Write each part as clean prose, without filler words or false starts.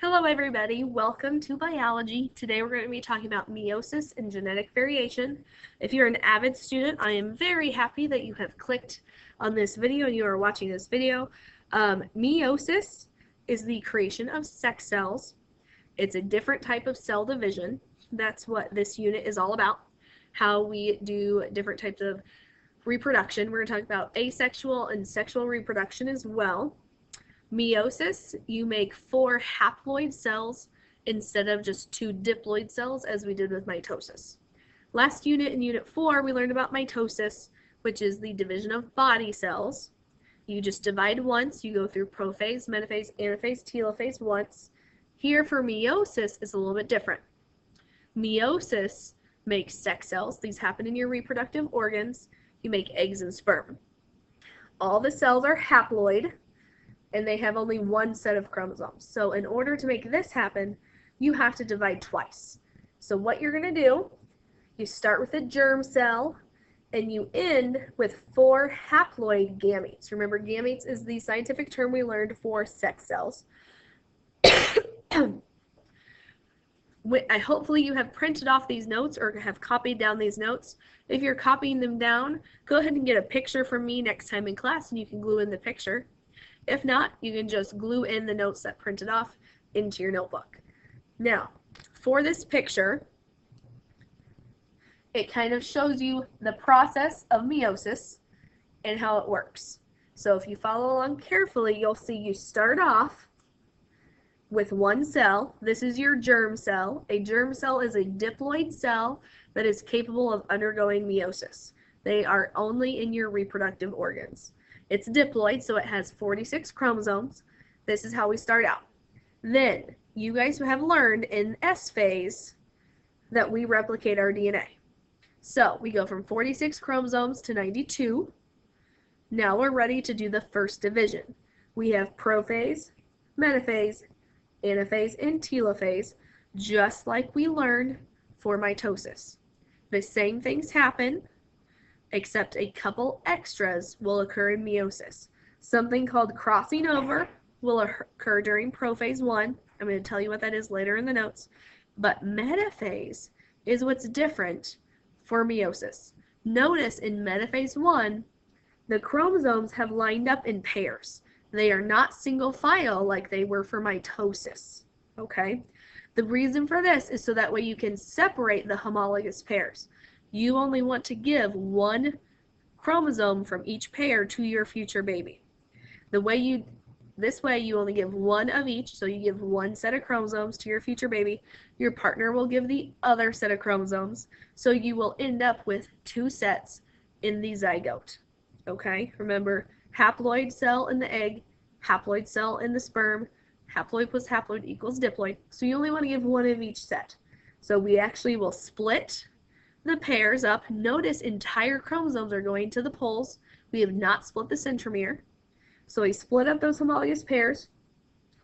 Hello everybody, welcome to biology. Today we're going to be talking about meiosis and genetic variation. If you're an avid student, I am very happy that you have clicked on this video and you are watching this video. Meiosis is the creation of sex cells. It's a different type of cell division. That's what this unit is all about, how we do different types of reproduction. We're going to talk about asexual and sexual reproduction as well. Meiosis, you make 4 haploid cells instead of just 2 diploid cells as we did with mitosis. Last unit, in unit 4, we learned about mitosis, which is the division of body cells. You just divide once, you go through prophase, metaphase, anaphase, telophase once. Here for meiosis is a little bit different. Meiosis makes sex cells. These happen in your reproductive organs. You make eggs and sperm. All the cells are haploid, and they have only one set of chromosomes. So in order to make this happen, you have to divide twice. So what you're going to do, you start with a germ cell, and you end with 4 haploid gametes. Remember, gametes is the scientific term we learned for sex cells. Hopefully you have printed off these notes or have copied down these notes. If you're copying them down, go ahead and get a picture from me next time in class, and you can glue in the picture. If not, you can just glue in the notes that printed off into your notebook. Now, for this picture, it kind of shows you the process of meiosis and how it works. So if you follow along carefully, you'll see you start off with one cell. This is your germ cell. A germ cell is a diploid cell that is capable of undergoing meiosis. They are only in your reproductive organs. It's diploid, so it has 46 chromosomes. This is how we start out. Then, you guys have learned in S phase that we replicate our DNA. So, we go from 46 chromosomes to 92. Now we're ready to do the first division. We have prophase, metaphase, anaphase, and telophase, just like we learned for mitosis. The same things happen, except a couple extras will occur in meiosis. Something called crossing over will occur during prophase 1. I'm going to tell you what that is later in the notes. But metaphase is what's different for meiosis. Notice in metaphase 1, the chromosomes have lined up in pairs. They are not single file like they were for mitosis. Okay? The reason for this is so that way you can separate the homologous pairs. You only want to give 1 chromosome from each pair to your future baby. This way you only give 1 of each, so you give 1 set of chromosomes to your future baby. Your partner will give the other set of chromosomes, so you will end up with 2 sets in the zygote. Okay? Remember, haploid cell in the egg, haploid cell in the sperm, haploid plus haploid equals diploid, so you only want to give 1 of each set. So we actually will split the pairs up. Notice entire chromosomes are going to the poles. We have not split the centromere. So we split up those homologous pairs.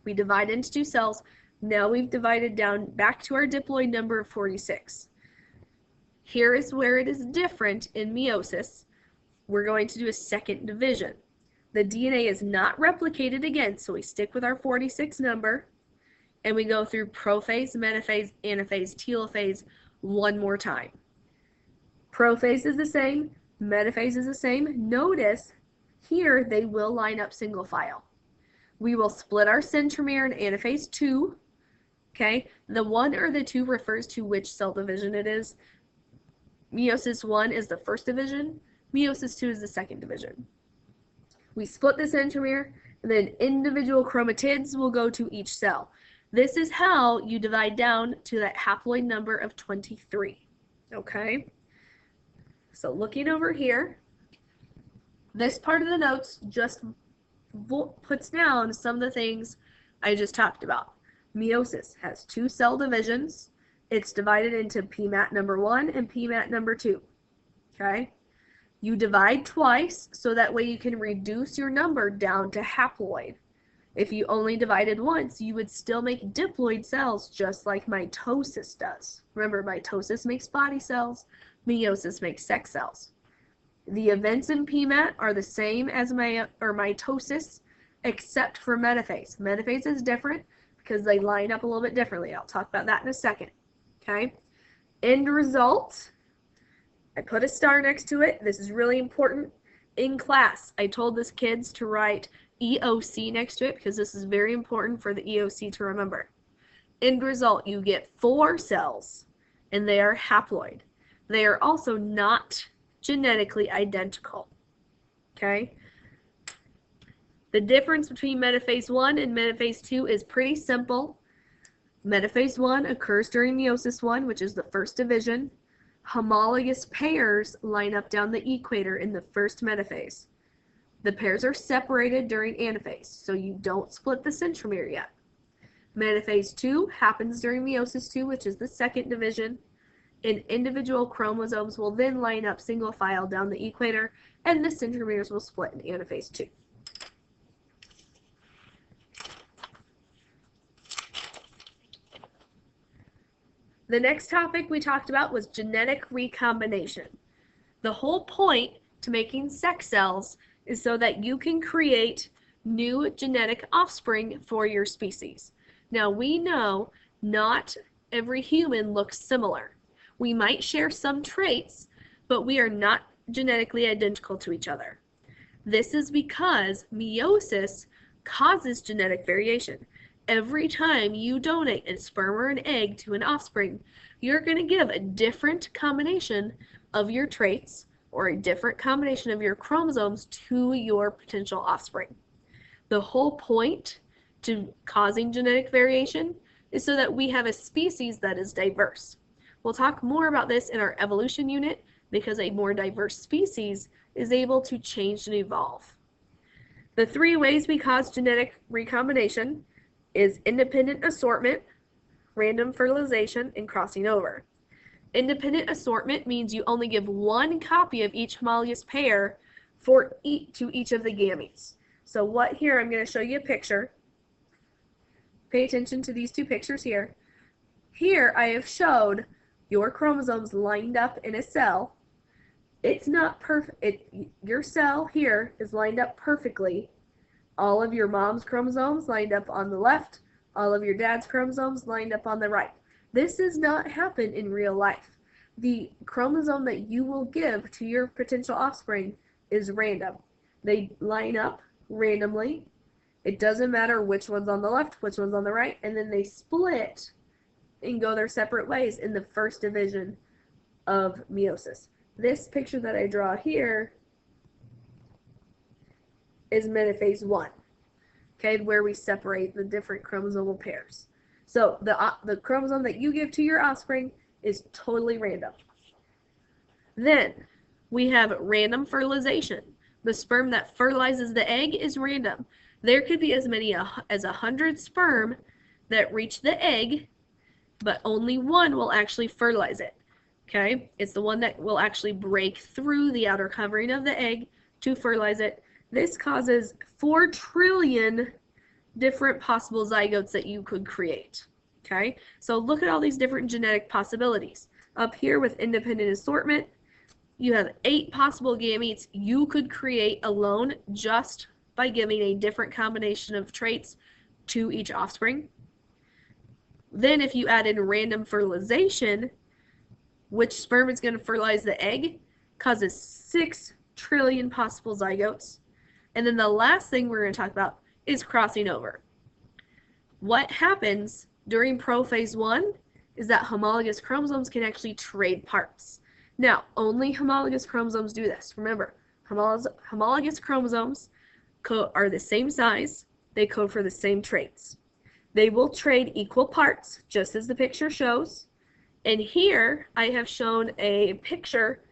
We divide into 2 cells. Now we've divided down back to our diploid number of 46. Here is where it is different in meiosis. We're going to do a second division. The DNA is not replicated again, so we stick with our 46 number, and we go through prophase, metaphase, anaphase, telophase one more time. Prophase is the same, metaphase is the same. Notice here they will line up single file. We will split our centromere in anaphase 2. Okay, the 1 or the 2 refers to which cell division it is. Meiosis 1 is the first division, meiosis 2 is the second division. We split the centromere, and then individual chromatids will go to each cell. This is how you divide down to that haploid number of 23. Okay? So looking over here, this part of the notes just puts down some of the things I just talked about. Meiosis has 2 cell divisions. It's divided into PMAT number 1 and PMAT number 2. Okay? You divide twice, so that way you can reduce your number down to haploid. If you only divided once, you would still make diploid cells just like mitosis does. Remember, mitosis makes body cells, meiosis makes sex cells. The events in PMAT are the same as mitosis, except for metaphase. Metaphase is different because they line up a little bit differently. I'll talk about that in a second. Okay? End result, I put a star next to it. This is really important. In class, I told this kids to write EOC next to it because this is very important for the EOC to remember. End result, you get 4 cells, and they are haploid. They are also not genetically identical. Okay? The difference between metaphase 1 and metaphase 2 is pretty simple. Metaphase 1 occurs during meiosis 1, which is the first division. Homologous pairs line up down the equator in the first metaphase. The pairs are separated during anaphase, so you don't split the centromere yet. Metaphase 2 happens during meiosis 2, which is the second division, and individual chromosomes will then line up single file down the equator, and the centromeres will split in anaphase 2. The next topic we talked about was genetic recombination. The whole point to making sex cells is so that you can create new genetic offspring for your species. Now we know not every human looks similar. We might share some traits, but we are not genetically identical to each other. This is because meiosis causes genetic variation. Every time you donate a sperm or an egg to an offspring, you're going to give a different combination of your traits or a different combination of your chromosomes to your potential offspring. The whole point to causing genetic variation is so that we have a species that is diverse. We'll talk more about this in our evolution unit because a more diverse species is able to change and evolve. The 3 ways we cause genetic recombination is independent assortment, random fertilization, and crossing over. Independent assortment means you only give 1 copy of each homologous pair to each of the gametes. So here, I'm going to show you a picture. Pay attention to these 2 pictures here. Here I have showed your chromosomes lined up in a cell. It's not perfect. Your cell here is lined up perfectly. All of your mom's chromosomes lined up on the left, all of your dad's chromosomes lined up on the right. This does not happen in real life. The chromosome that you will give to your potential offspring is random. They line up randomly. It doesn't matter which one's on the left, which one's on the right, and then they split and go their separate ways in the first division of meiosis. This picture that I draw here is metaphase 1, okay, where we separate the different chromosomal pairs. So the chromosome that you give to your offspring is totally random. Then we have random fertilization. The sperm that fertilizes the egg is random. There could be as many as 100 sperm that reach the egg, but only 1 will actually fertilize it. Okay? It's the one that will actually break through the outer covering of the egg to fertilize it. This causes 4 trillion different possible zygotes that you could create. Okay? So look at all these different genetic possibilities. Up here with independent assortment, you have 8 possible gametes you could create alone just by giving a different combination of traits to each offspring. Then if you add in random fertilization, which sperm is going to fertilize the egg, causes 6 trillion possible zygotes. And then the last thing we're going to talk about is crossing over. What happens during prophase 1 is that homologous chromosomes can actually trade parts. Now, only homologous chromosomes do this. Remember, homologous chromosomes are the same size. They code for the same traits. They will trade equal parts, just as the picture shows. And here, I have shown a picture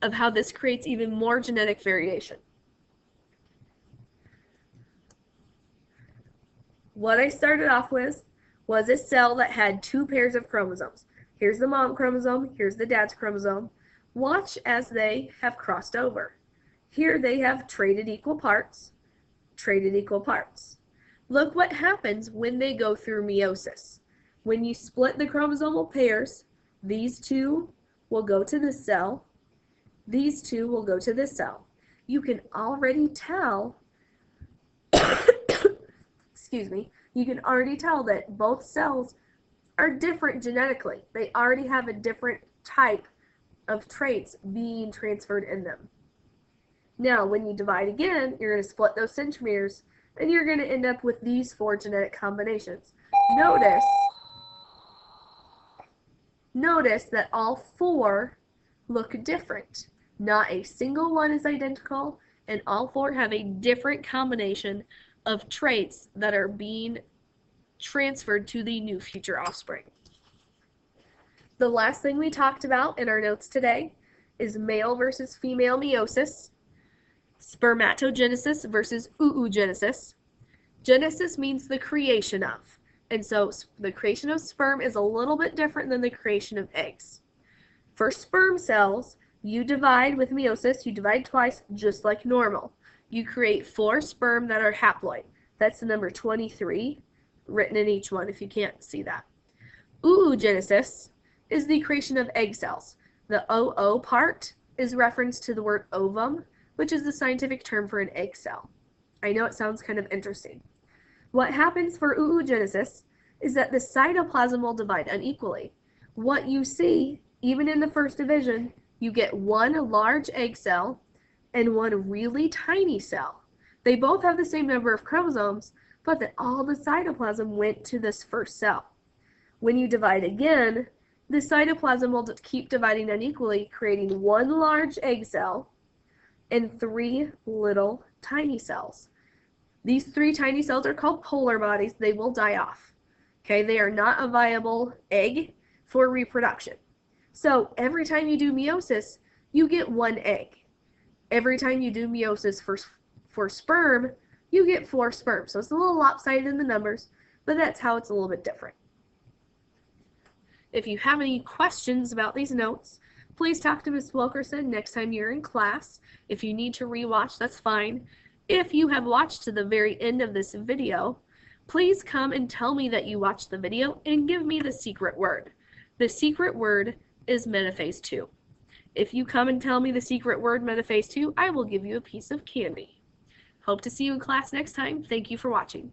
of how this creates even more genetic variation. What I started off with was a cell that had 2 pairs of chromosomes. Here's the mom chromosome, here's the dad's chromosome. Watch as they have crossed over. Here they have traded equal parts, traded equal parts. Look what happens when they go through meiosis. When you split the chromosomal pairs, these 2 will go to this cell, these 2 will go to this cell. You can already tell excuse me, you can already tell that both cells are different genetically. They already have a different type of traits being transferred in them. Now, when you divide again, you're going to split those centromeres, and you're going to end up with these 4 genetic combinations. Notice that all 4 look different. Not a single one is identical, and all 4 have a different combination of traits that are being transferred to the new future offspring. The last thing we talked about in our notes today is male versus female meiosis, spermatogenesis versus oogenesis. Genesis means the creation of, and so the creation of sperm is a little bit different than the creation of eggs. For sperm cells, you divide with meiosis, you divide twice, just like normal. You create 4 sperm that are haploid. That's the number 23 written in each one if you can't see that. Oogenesis is the creation of egg cells. The OO part is reference to the word ovum, which is the scientific term for an egg cell. I know it sounds kind of interesting. What happens for oogenesis is that the cytoplasm will divide unequally. What you see, even in the first division, you get 1 large egg cell and 1 really tiny cell. They both have the same number of chromosomes, but that all the cytoplasm went to this first cell. When you divide again, the cytoplasm will keep dividing unequally, creating 1 large egg cell and 3 little tiny cells. These 3 tiny cells are called polar bodies. They will die off. Okay, they are not a viable egg for reproduction. So every time you do meiosis, you get 1 egg. Every time you do meiosis for sperm, you get 4 sperm. So it's a little lopsided in the numbers, but that's how it's a little bit different. If you have any questions about these notes, please talk to Ms. Wilkerson next time you're in class. If you need to rewatch, that's fine. If you have watched to the very end of this video, please come and tell me that you watched the video and give me the secret word. The secret word is metaphase 2. If you come and tell me the secret word metaphase 2, I will give you a piece of candy. Hope to see you in class next time. Thank you for watching.